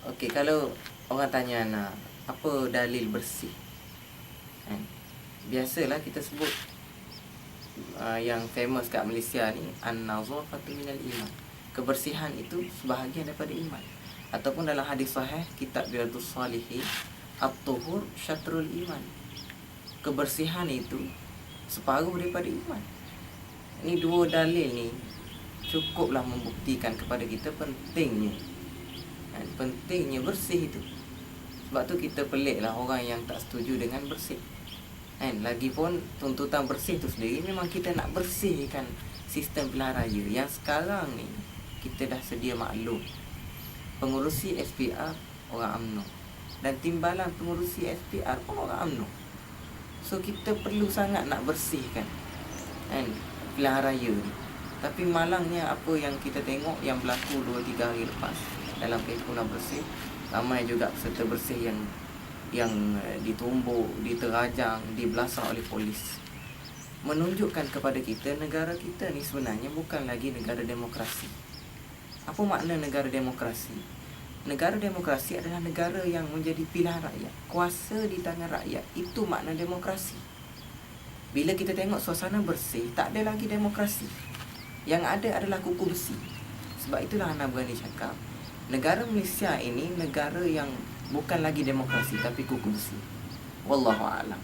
Okey, kalau orang tanya Ana, apa dalil bersih? Kan? Biasalah kita sebut yang famous kat Malaysia ni, an-nazafatu minal iman. Kebersihan itu sebahagian daripada iman. Ataupun dalam hadis sahih kitab Riyadhus Shalihin, at-tuhur syatrul iman. Kebersihan itu separuh daripada iman. Ni dua dalil ni cukuplah membuktikan kepada kita pentingnya bersih itu. Sebab tu kita peliklah orang yang tak setuju dengan bersih. Lagipun tuntutan bersih tu sendiri memang kita nak bersihkan sistem pilihan raya yang sekarang ni kita dah sedia maklum. Pengurusi SPR orang UMNO dan timbalan pengurusi SPR pun orang UMNO. So kita perlu sangat nak bersihkan pilihan raya ni. Tapi malangnya apa yang kita tengok yang berlaku 2-3 hari lepas dalam perhimpunan bersih, ramai juga peserta bersih yang ditumbuk, diterajang, dibelasah oleh polis. Menunjukkan kepada kita negara kita ni sebenarnya bukan lagi negara demokrasi. Apa makna negara demokrasi? Negara demokrasi adalah negara yang menjadi pilihan rakyat, kuasa di tangan rakyat. Itu makna demokrasi. Bila kita tengok suasana bersih, tak ada lagi demokrasi. Yang ada adalah kuku besi. Sebab itulah Ana berani cakap, negara Malaysia ini negara yang bukan lagi demokrasi tapi kuku besi. Wallahu a'lam.